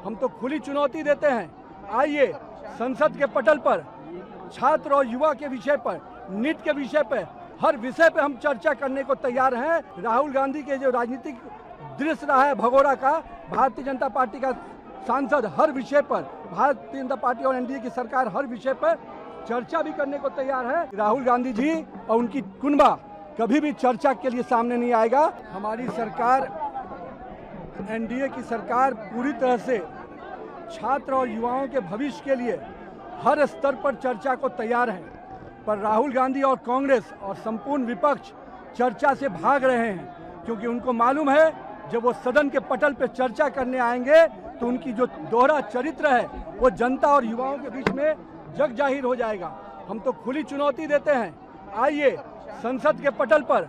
हम तो खुली चुनौती देते हैं। आइए संसद के पटल पर छात्र और युवा के विषय पर, नीट के विषय पर, हर विषय पर हम चर्चा करने को तैयार हैं। राहुल गांधी के जो राजनीतिक दृश्य रहा है भगोड़ा का, भारतीय जनता पार्टी का सांसद हर विषय पर, भारतीय जनता पार्टी और एनडीए की सरकार हर विषय पर चर्चा भी करने को तैयार है। राहुल गांधी जी और उनकी कुनबा कभी भी चर्चा के लिए सामने नहीं आएगा। हमारी सरकार, एनडीए की सरकार पूरी तरह से छात्र और युवाओं के भविष्य के लिए हर स्तर पर चर्चा को तैयार है, पर राहुल गांधी और कांग्रेस और संपूर्ण विपक्ष चर्चा से भाग रहे हैं, क्योंकि उनको मालूम है जब वो सदन के पटल पर चर्चा करने आएंगे तो उनकी जो दोहरा चरित्र है वो जनता और युवाओं के बीच में जग जाहिर हो जाएगा। हम तो खुली चुनौती देते हैं। आइए संसद के पटल पर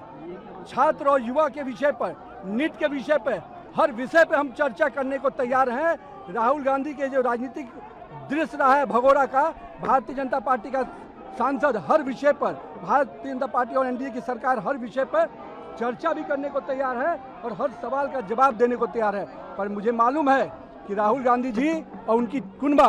छात्र और युवा के विषय पर, नीट के विषय पर, हर विषय पर हम चर्चा करने को तैयार हैं। राहुल गांधी के जो राजनीतिक दृश्य रहा है भगोड़ा का, भारतीय जनता पार्टी का सांसद हर विषय पर, भारतीय जनता पार्टी और एनडीए की सरकार हर विषय पर चर्चा भी करने को तैयार है और हर सवाल का जवाब देने को तैयार है। पर मुझे मालूम है कि राहुल गांधी जी और उनकी कुनबा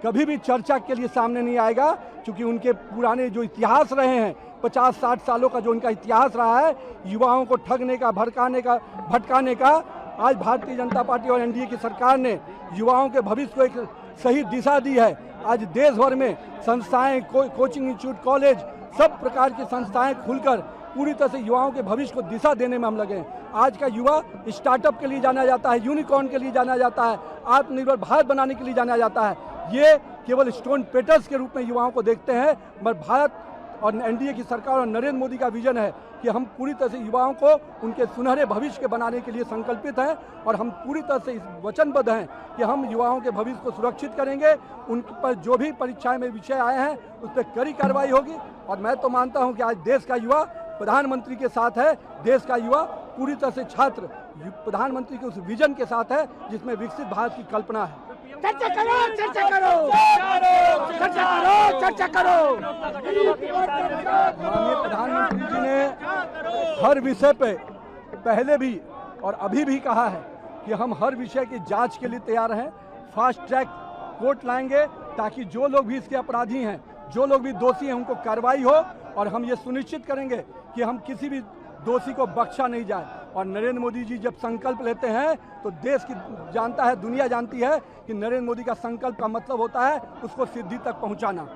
कभी भी चर्चा के लिए सामने नहीं आएगा, क्योंकि उनके पुराने जो इतिहास रहे हैं, 50-60 सालों का जो उनका इतिहास रहा है युवाओं को ठगने का, भटकाने का, आज भारतीय जनता पार्टी और एनडीए की सरकार ने युवाओं के भविष्य को एक सही दिशा दी है। आज देश भर में संस्थाएं, कोचिंग इंस्टीट्यूट, कॉलेज, सब प्रकार की संस्थाएं खुलकर पूरी तरह से युवाओं के भविष्य को दिशा देने में हम लगे हैं। आज का युवा स्टार्टअप के लिए जाना जाता है, यूनिकॉर्न के लिए जाना जाता है, आत्मनिर्भर भारत बनाने के लिए जाना जाता है। ये केवल स्टोन पेटर्स के रूप में युवाओं को देखते हैं, मगर भारत और एनडीए की सरकार और नरेंद्र मोदी का विजन है कि हम पूरी तरह से युवाओं को उनके सुनहरे भविष्य के बनाने के लिए संकल्पित हैं और हम पूरी तरह से इस वचनबद्ध हैं कि हम युवाओं के भविष्य को सुरक्षित करेंगे। उन पर जो भी परीक्षाएं में विषय आए हैं उस पर कड़ी कार्रवाई होगी। और मैं तो मानता हूं कि आज देश का युवा प्रधानमंत्री के साथ है, देश का युवा पूरी तरह से छात्र प्रधानमंत्री के उस विजन के साथ है जिसमें विकसित भारत की कल्पना है। चर्चा करो, चर्चा करो, चर्चा करो, चर्चा करो। माननीय प्रधानमंत्री जी ने हर विषय पे पहले भी और अभी भी कहा है कि हम हर विषय की जांच के लिए तैयार हैं। फास्ट ट्रैक कोर्ट लाएंगे ताकि जो लोग भी इसके अपराधी हैं, जो लोग भी दोषी हैं, उनको कार्रवाई हो और हम ये सुनिश्चित करेंगे कि हम किसी भी दोषी को बख्शा नहीं जाए। और नरेंद्र मोदी जी जब संकल्प लेते हैं तो देश की जानता है, दुनिया जानती है कि नरेंद्र मोदी का संकल्प का मतलब होता है उसको सिद्धि तक पहुंचाना।